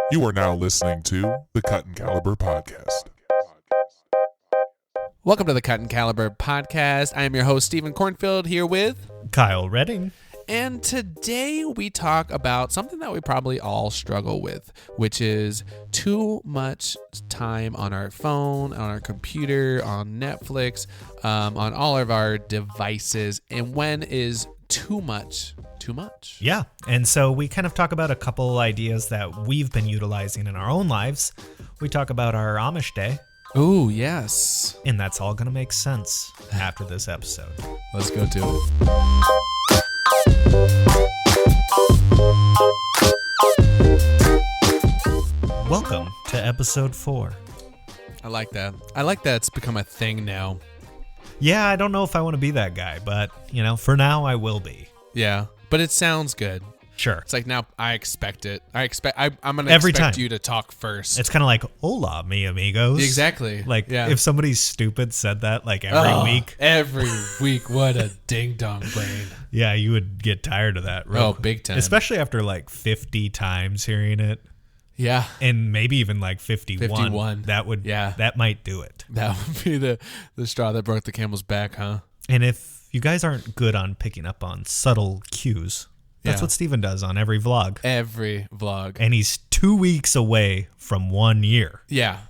You are now listening to the Cut and Caliber Podcast. Welcome to the Cut and Caliber Podcast. I am your host, Stephen Cornfield, here with Kyle Redding. And today we talk about something that we probably all struggle with, which is too much time on our phone, on our computer, on Netflix, on all of our devices. And when is too much too much? Yeah. And so we kind of talk about a couple ideas that we've been utilizing in our own lives. We talk about our Amish day. Oh, yes. And that's all going to make sense after this episode. Let's go to it. Welcome to episode 4. I like that. I like that it's become a thing now. Yeah, I don't know if I want to be that guy, but, for now I will be. Yeah, but it sounds good. Sure. It's like now I expect it. I'm going to Every expect time. you to talk first. It's kind of like, hola, mi amigos. Exactly. Like, yeah. if somebody stupid said that, like, every week. Every week. What a ding-dong brain. Yeah, you would get tired of that. Oh, big time. Especially after, like, 50 times hearing it. Yeah. And maybe even, like, 51. 51. That might do it. That would be the straw that broke the camel's back, huh? And if you guys aren't good on picking up on subtle cues, that's what Steven does on every vlog. Every vlog. And he's 2 weeks away from 1 year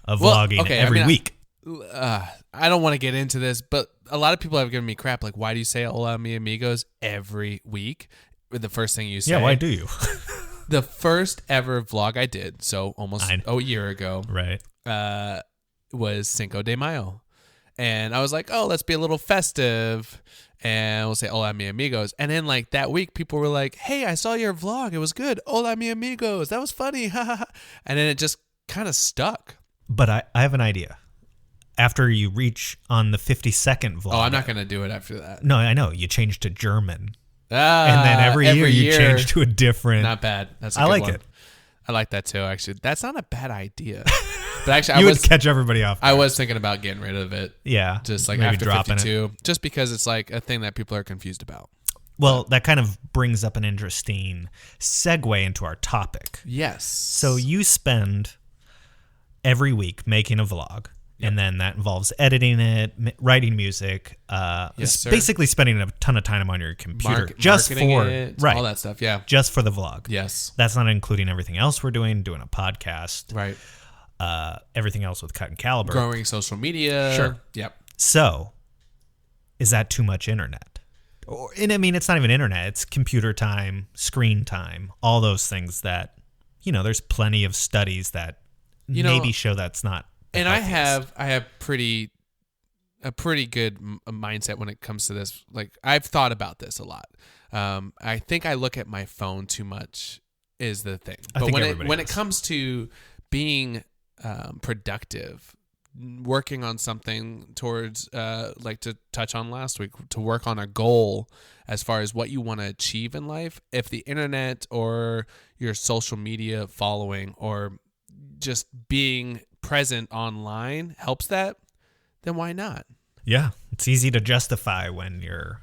of vlogging every week. I don't want to get into this, but a lot of people have given me crap. Like, why do you say hola, mi amigos every week? The first thing you say. Yeah, why do you? The first ever vlog I did, so almost a year ago, right, was Cinco de Mayo. And I was like, oh, let's be a little festive. And we'll say, hola, mi amigos. And then, like, that week, people were like, hey, I saw your vlog. It was good. Hola, mi amigos. That was funny. And then it just kind of stuck. But I have an idea. After you reach on the 52nd vlog. Oh, I'm not going to do it after that. No, I know. You change to German. And then every year you change to a different. Not bad. That's a good like one. it. I like that too, actually. That's not a bad idea. But actually, you would catch everybody off guard. I was thinking about getting rid of it. Yeah. Just like maybe after dropping 52. Just because it's like a thing that people are confused about. Well, that kind of brings up an interesting segue into our topic. Yes. So you spend every week making a vlog. Yep. And then that involves editing it, writing music, basically spending a ton of time on your computer just for all that stuff. Yeah, just for the vlog. Yes, that's not including everything else we're doing a podcast, right? Everything else with Cut and Caliber, growing social media. Sure. Yep. So, is that too much internet? And I mean, it's not even internet; it's computer time, screen time, all those things that there's plenty of studies that maybe show that's not. And I have a pretty good mindset when it comes to this. Like, I've thought about this a lot. I think I look at my phone too much is the thing. But when it comes to being productive, working on something towards like to touch on last week, to work on a goal as far as what you want to achieve in life, if the internet or your social media following or just being present online helps that, then why not? Yeah, it's easy to justify when your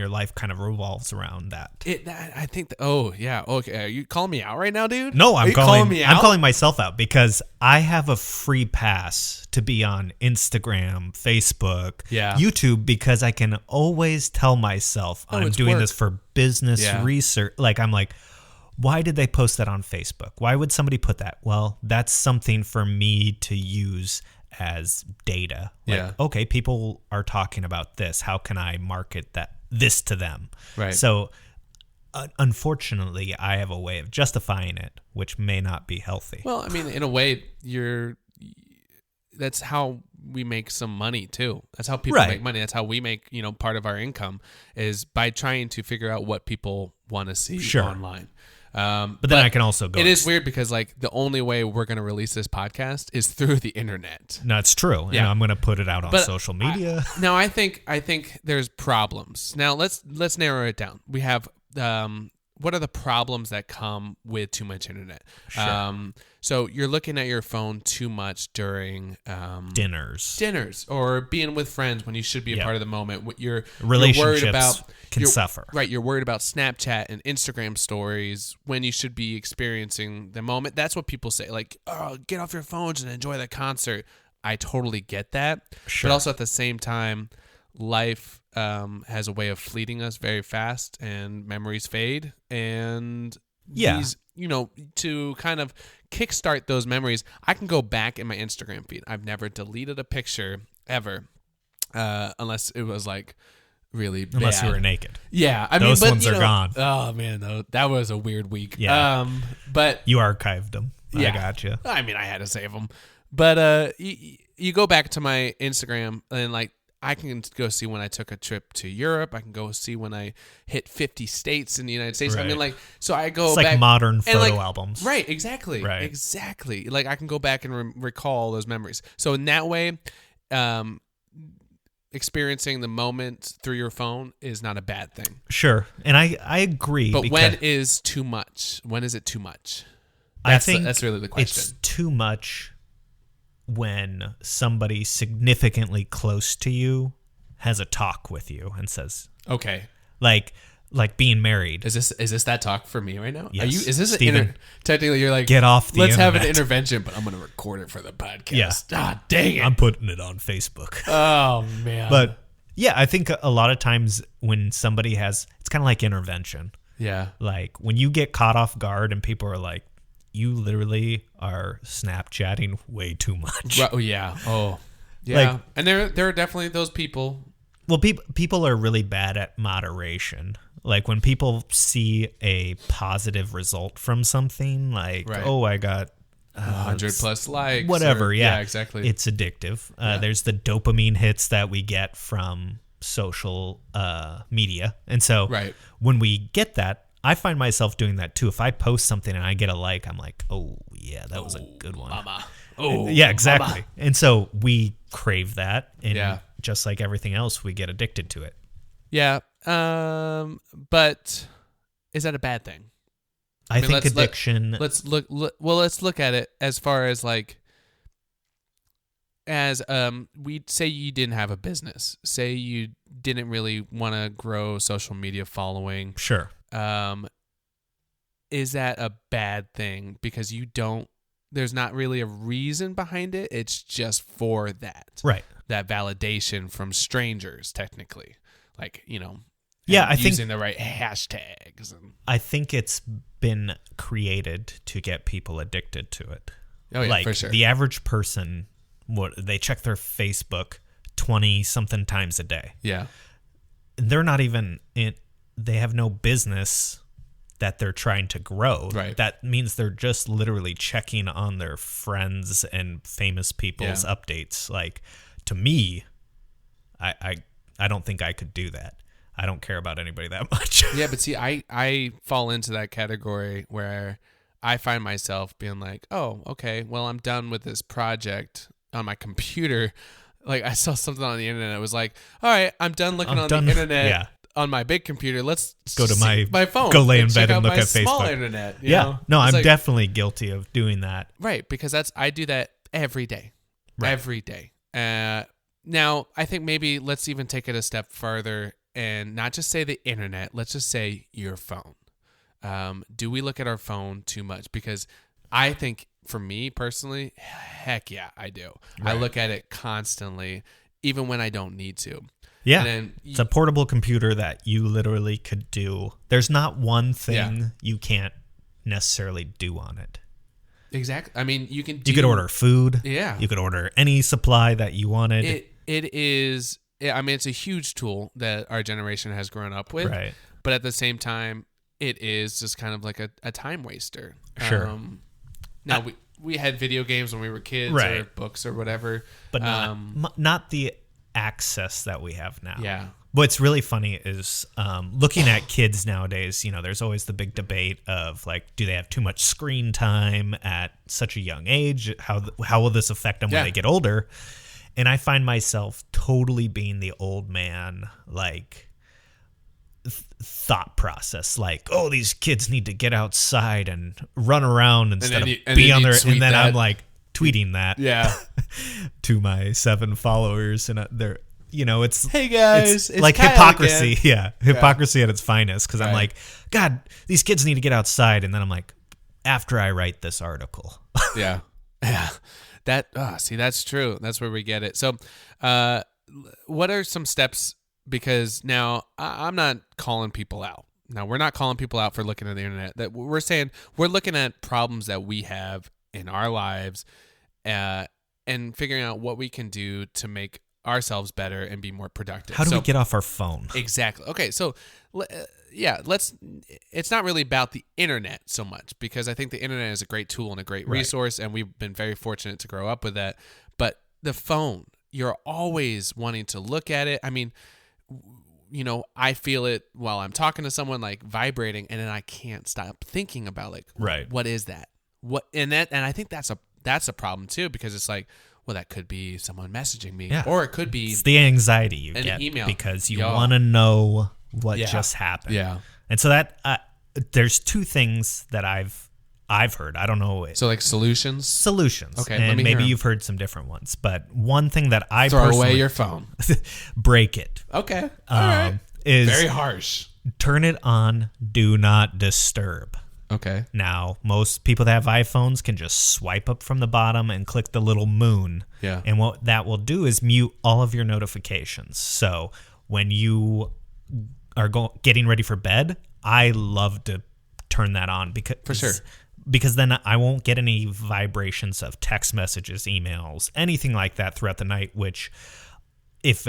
life kind of revolves around that. I think. Oh yeah. Okay. Are you calling me out right now, dude? No, I'm calling me out. I'm calling myself out because I have a free pass to be on Instagram, Facebook, YouTube, because I can always tell myself I'm doing this for business research. Like, I'm like, why did they post that on Facebook? Why would somebody put that? Well, that's something for me to use as data. Like, okay, people are talking about this. How can I market this to them? Right. So, unfortunately, I have a way of justifying it, which may not be healthy. Well, I mean, in a way, that's how we make some money too. That's how people make money. That's how we make, part of our income is by trying to figure out what people want to see online. But then I can also go. It is weird because like the only way we're going to release this podcast is through the internet. No, it's true. Yeah, I'm going to put it out on social media. I think there's problems. Now let's narrow it down. We have what are the problems that come with too much internet? Sure. So you're looking at your phone too much during dinners or being with friends when you should be a part of the moment. Relationships you're worried about, can suffer. Right. You're worried about Snapchat and Instagram stories when you should be experiencing the moment. That's what people say. Like, oh, get off your phones and enjoy the concert. I totally get that. Sure. But also at the same time, life has a way of fleeting us very fast, and memories fade. And these, to kind of kickstart those memories, I can go back in my Instagram feed. I've never deleted a picture ever, unless it was like really bad. Unless you were naked. Yeah, those ones are gone. Oh man, that was a weird week. Yeah, but you archived them. Yeah, I gotcha. I mean, I had to save them. But you go back to my Instagram and like, I can go see when I took a trip to Europe. I can go see when I hit 50 states in the United States. Right. I mean, like, so I go it's back. Like modern photo like, albums. Right, exactly. Right. Exactly. Like, I can go back and recall those memories. So in that way, experiencing the moment through your phone is not a bad thing. Sure. And I agree. But when is too much? When is it too much? I think that's really the question. It's too much when somebody significantly close to you has a talk with you and says, okay, like being married. Is this that talk for me right now? Yes. Is this Steven, technically you're like, get off the let's internet. have an intervention, but I'm going to record it for the podcast. Yeah. Ah, dang it. I'm putting it on Facebook. Oh man. But yeah, I think a lot of times when somebody has, it's kind of like intervention. Yeah. Like when you get caught off guard and people are like, you literally are Snapchatting way too much. Oh yeah. Oh yeah. Like, and there are definitely those people. Well, people are really bad at moderation. Like when people see a positive result from something, like, right. Oh, I got 100 plus likes. Whatever. Yeah, exactly. It's addictive. There's the dopamine hits that we get from social media. And so right. when we get that, I find myself doing that too. If I post something and I get a like, I'm like, oh, yeah, that was a good one. Mama. Oh, yeah, exactly. Mama. And so we crave that. And yeah. just like everything else, we get addicted to it. Yeah. But is that a bad thing? I think addiction. Let's look at it as far as like, as we say you didn't have a business, say you didn't really want to grow social media following. Sure. Is that a bad thing because there's not really a reason behind it. It's just for that. Right. That validation from strangers, technically. Like, yeah, I using think the right hashtags. I think it's been created to get people addicted to it. Oh, yeah, like, for sure. The average person, they check their Facebook 20-something times a day. Yeah. They're not even they have no business that they're trying to grow. Right. That means they're just literally checking on their friends and famous people's updates. Like, to me, I don't think I could do that. I don't care about anybody that much. Yeah, but see, I fall into that category where I find myself being like, oh, okay, well, I'm done with this project on my computer. Like, I saw something on the internet. It was like, all right, I'm done looking on the internet on my big computer. Let's go to my phone. Go lay in bed and look at Facebook. Small internet. You know? No, I'm definitely guilty of doing that. Right, because I do that every day. Right. Every day. Now, I think maybe let's even take it a step further and not just say the internet. Let's just say your phone. Do we look at our phone too much? Because I think for me personally, heck yeah, I do. Right. I look at it constantly, even when I don't need to. Yeah, it's a portable computer that you literally could do. There's not one thing you can't necessarily do on it. Exactly. I mean, you could order food. Yeah. You could order any supply that you wanted. It is. I mean, it's a huge tool that our generation has grown up with. Right. But at the same time, it is just kind of like a time waster. Sure. Now we had video games when we were kids, right, or books or whatever, but not the access that we have now. Yeah. What's really funny is looking at kids nowadays. There's always the big debate of like, do they have too much screen time at such a young age? How will this affect them when they get older? And I find myself totally being the old man, like, thought process, like, oh, these kids need to get outside and run around instead of be on there. And then I'm like tweeting that to my 7 followers, and they're, it's, hey guys, it's like Kyle hypocrisy. Again. Yeah. Hypocrisy at its finest. Cause I'm like, God, these kids need to get outside. And then I'm like, after I write this article. Yeah. See, that's true. That's where we get it. So, what are some steps? Because now I'm not calling people out. Now, we're not calling people out for looking at the internet. That we're saying we're looking at problems that we have in our lives, and figuring out what we can do to make ourselves better and be more productive. How do we get off our phone? Exactly. Okay, so it's not really about the internet so much, because I think the internet is a great tool and a great resource, and we've been very fortunate to grow up with that. But the phone, you're always wanting to look at it. I mean, I feel it while I'm talking to someone, like vibrating, and then I can't stop thinking about what is that? And I think that's a problem too, because it's like, well, that could be someone messaging me, or it could be it's the anxiety you get email, because you want to know what just happened. Yeah, and so that there's 2 things that I've heard. I don't know. So like solutions. Okay, and maybe you've heard some different ones, but one thing that I throw away your phone, break it. Okay, all right. Is very harsh. Turn it on do not disturb. Okay. Now, most people that have iPhones can just swipe up from the bottom and click the little moon. Yeah. And what that will do is mute all of your notifications. So when you are getting ready for bed, I love to turn that on because then I won't get any vibrations of text messages, emails, anything like that throughout the night, which if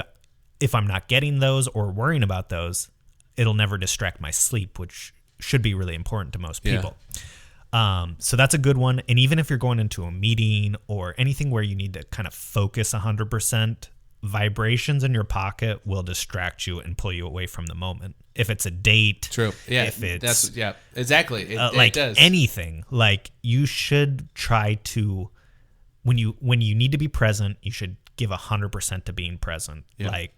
I'm not getting those or worrying about those, it'll never distract my sleep, which should be really important to most people. So that's a good one. And even if you're going into a meeting or anything where you need to kind of focus 100%, vibrations in your pocket will distract you and pull you away from the moment. If it's a date, true. Yeah, if it's exactly. It does. Anything, like you should try to, when you need to be present, you should give 100% to being present. Yeah. Like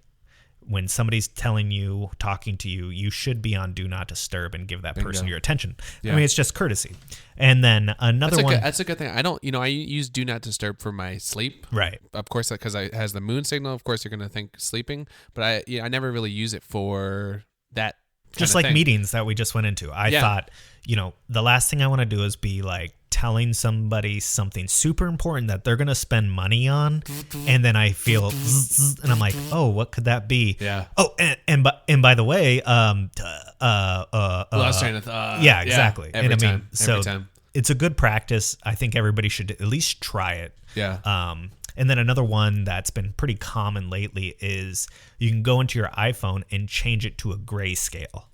when somebody's talking to you, you should be on do not disturb and give that person your attention. Yeah. I mean, it's just courtesy. And then another one. That's a good thing. I use do not disturb for my sleep. Right. Of course, because it has the moon signal. Of course, you're going to think sleeping. But I never really use it for that. Just like meetings that we just went into. I thought, the last thing I want to do is be like telling somebody something super important that they're going to spend money on. And then I feel, and I'm like, oh, what could that be? Yeah. Oh, and by the way, last train of thought. Yeah, exactly. Every time. It's a good practice. I think everybody should at least try it. Yeah. And then another one that's been pretty common lately is you can go into your iPhone and change it to a grayscale.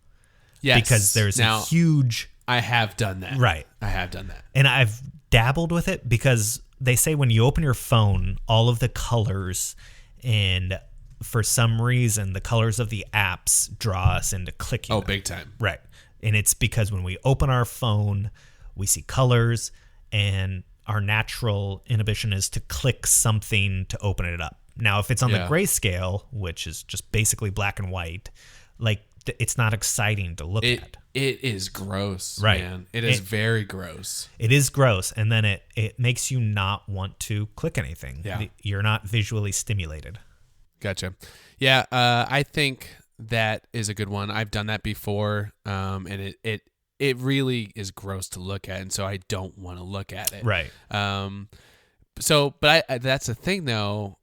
Yes. Because there's a huge... I have done that. Right. I have done that. And I've dabbled with it because they say when you open your phone, all of the colors, and for some reason, the colors of the apps draw us into clicking. Oh, big time. Right. And it's because when we open our phone, we see colors, and our natural inhibition is to click something to open it up. Now, if it's on the grayscale, which is just basically black and white, like it's not exciting to look at. It is gross, right? Man. It is very gross. It is gross, and then it makes you not want to click anything. Yeah. You're not visually stimulated. Gotcha. Yeah, I think that is a good one. I've done that before, and it really is gross to look at, and so I don't want to look at it. Right. But that's the thing, though.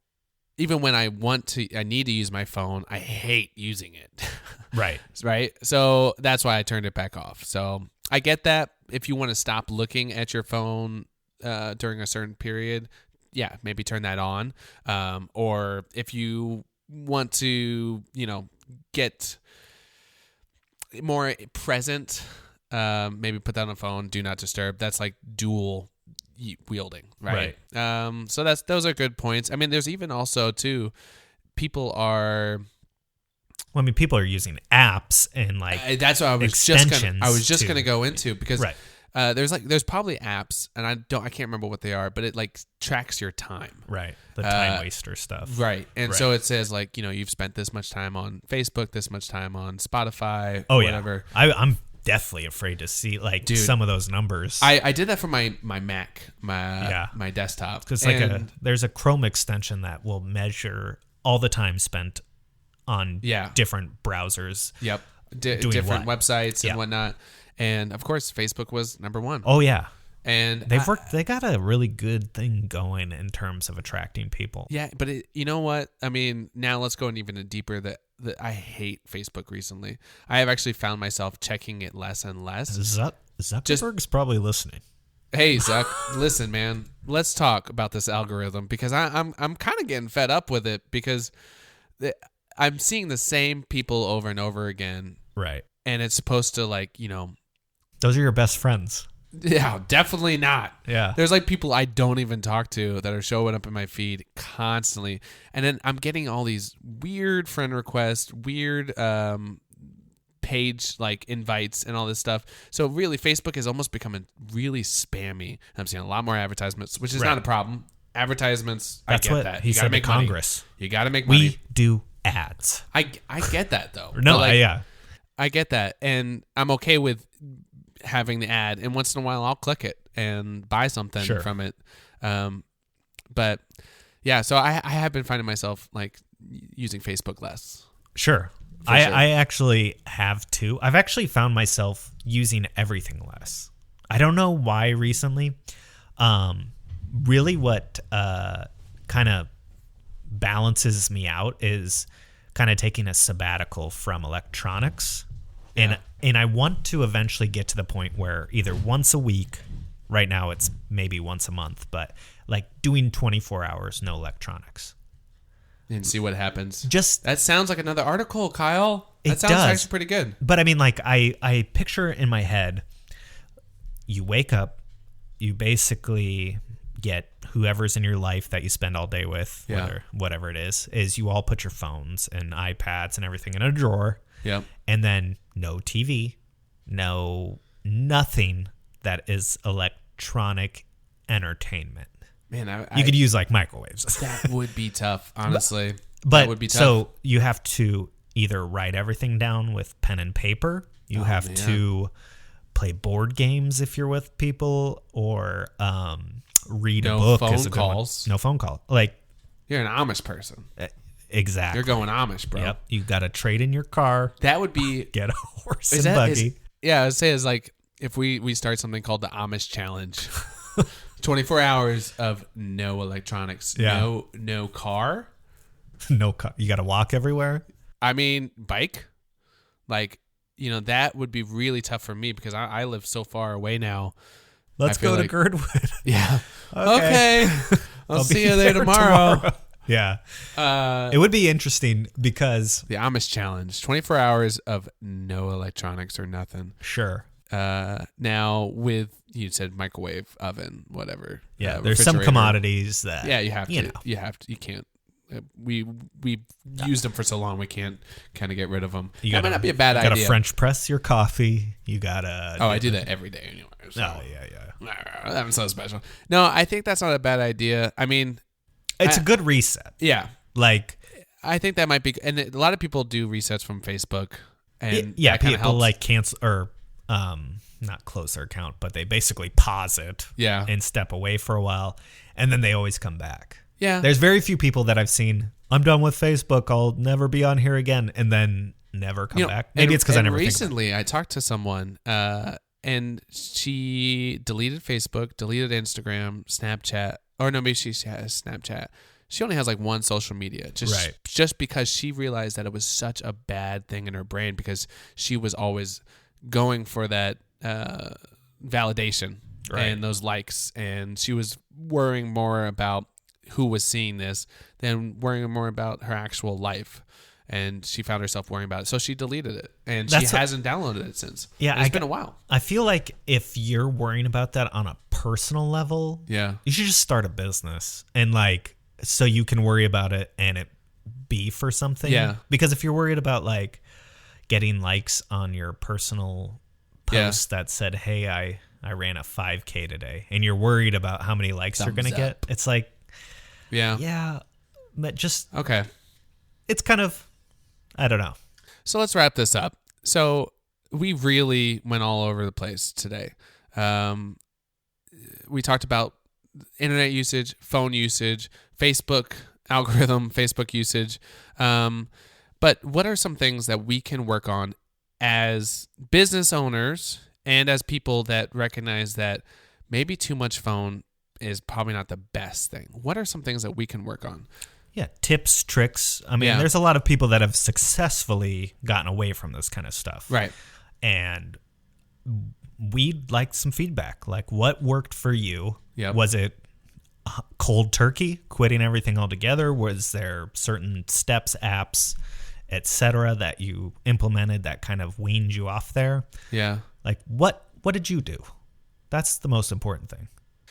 Even when I need to use my phone, I hate using it. Right. Right. So that's why I turned it back off. So I get that. If you want to stop looking at your phone during a certain period, maybe turn that on. Or if you want to, get more present, maybe put that on the phone, do not disturb. That's like dual wielding, right? So those are good points. I mean, there's even also too, people are using apps and like that's what I was just gonna go into, because There's probably apps, and I can't remember what they are, but it like tracks your time. Right. The time waster stuff. Right. And so it says like, you've spent this much time on Facebook, this much time on Spotify, whatever. Yeah. I'm definitely afraid to see like some of those numbers. I did that for my Mac, my desktop. Because there's a Chrome extension that will measure all the time spent on different browsers. Yep. Different websites and whatnot. And of course, Facebook was number one. Oh yeah, and they got a really good thing going in terms of attracting people. Yeah, but you know what? I mean, now let's go even deeper. That I hate Facebook recently. I have actually found myself checking it less and less. Zuckerberg's probably listening. Hey Zuck, listen, man. Let's talk about this algorithm because I'm kind of getting fed up with it because I'm seeing the same people over and over again. Right. And it's supposed to those are your best friends. Yeah, definitely not. Yeah. There's like people I don't even talk to that are showing up in my feed constantly. And then I'm getting all these weird friend requests, weird page like invites and all this stuff. So really Facebook is almost becoming really spammy. I'm seeing a lot more advertisements, which is not a problem. Advertisements, that's I get what that. He said to Congress. You got to make money. We do ads. I get that though. No, yeah. I get that. And I'm okay with having the ad, and once in a while I'll click it and buy something from it. But yeah, so I have been finding myself like using Facebook less. Sure. I actually have too. I've actually found myself using everything less. I don't know why recently. Really what kind of balances me out is kind of taking a sabbatical from electronics. Yeah. And I want to eventually get to the point where either once a week, right now it's maybe once a month, but like doing 24 hours, no electronics. And see what happens. That sounds like another article, Kyle. That sounds actually pretty good. But I mean, like I picture in my head, you wake up, you basically get whoever's in your life that you spend all day with, whatever it is you all put your phones and iPads and everything in a drawer. Yep. And then no TV, nothing that is electronic entertainment. Man, you could use like microwaves. That would be tough, honestly. But that would be tough. So you have to either write everything down with pen and paper. You have to play board games if you're with people, or read a book. No phone calls. No phone call. Like you're an Amish person. Exactly. You're going Amish, bro. Yep. You got to trade in your car. That would be get a horse and buggy. I would say it's like if we start something called the Amish Challenge. 24 hours of no electronics. Yeah. No car. No car. You got to walk everywhere. I mean, bike. Like, that would be really tough for me because I live so far away now. Let's go to Girdwood. Yeah. Okay. I'll see you there tomorrow. Yeah. It would be interesting because the Amish Challenge, 24 hours of no electronics or nothing. Sure. Now with, you said microwave, oven, whatever. Yeah. There's some commodities that, you have to, you can't, we used them for so long, we can't kind of get rid of them. That might not be a bad idea. You got to French press your coffee. You got to. I do that every day anyway. So. Oh, yeah. That was so special. No, I think that's not a bad idea. I mean, it's a good reset. Yeah. Like, I think that might be, and a lot of people do resets from Facebook. And people like cancel or not close their account, but they basically pause it and step away for a while, and then they always come back. Yeah. There's very few people that I've seen, I'm done with Facebook, I'll never be on here again, and then never come back. Maybe it's because I never recently I talked to someone and she deleted Facebook, deleted Instagram, Snapchat, or no, maybe she has Snapchat. She only has like one social media, just because she realized that it was such a bad thing in her brain because she was always going for that validation and those likes, and she was worrying more about who was seeing this than worrying more about her actual life. And she found herself worrying about it. So she deleted it. And she hasn't downloaded it since. Yeah. It's been a while. I feel like if you're worrying about that on a personal level, you should just start a business. And like, so you can worry about it and it be for something. Yeah. Because if you're worried about like getting likes on your personal post that said, hey, I I ran a 5K today, and you're worried about how many likes you're going to get. It's like, yeah, but just, okay. It's kind of, I don't know. So let's wrap this up. So we really went all over the place today. We talked about internet usage, phone usage, Facebook algorithm, Facebook usage. But what are some things that we can work on as business owners and as people that recognize that maybe too much phone is probably not the best thing? What are some things that we can work on? Yeah, tips, tricks. I mean, there's a lot of people that have successfully gotten away from this kind of stuff. Right. And we'd like some feedback. Like, what worked for you? Yep. Was it cold turkey, quitting everything altogether? Was there certain steps, apps, etc., that you implemented that kind of weaned you off there? Yeah. Like, what did you do? That's the most important thing.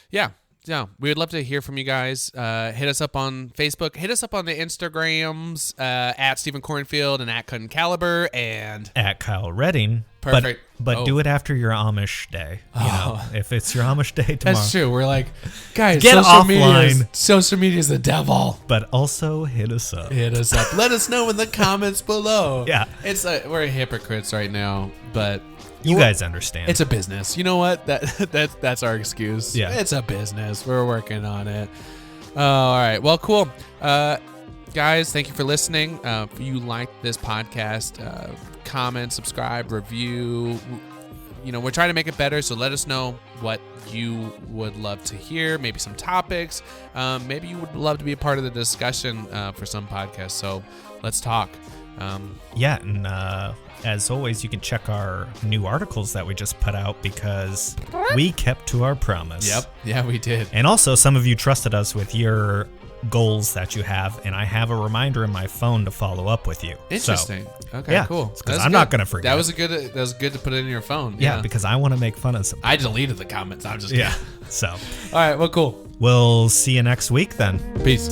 Yeah. Yeah, we would love to hear from you guys. Hit us up on Facebook. Hit us up on the Instagrams at Stephen Cornfield and at Cut & Caliber and at Kyle Redding. Perfect. But do it after your Amish day. You know, if it's your Amish day tomorrow. That's true. We're like, guys, get offline. Social media is the devil. But also hit us up. Hit us up. Let us know in the comments below. Yeah, we're hypocrites right now, but. You guys understand. It's a business. You know what? That's our excuse. Yeah. It's a business. We're working on it. All right. Well, cool. Guys, thank you for listening. If you like this podcast, comment, subscribe, review. You know, we're trying to make it better, so let us know what you would love to hear, maybe some topics. Maybe you would love to be a part of the discussion for some podcasts. So let's talk. And as always, you can check our new articles that we just put out because we kept to our promise. Yep. Yeah, we did. And also, some of you trusted us with your goals that you have, and I have a reminder in my phone to follow up with you. Interesting. So, okay, cool. Because I'm not going to forget. That was good to put it in your phone. Yeah, because I want to make fun of some. I deleted the comments. I'm just kidding. So. All right. Well, cool. We'll see you next week then. Peace.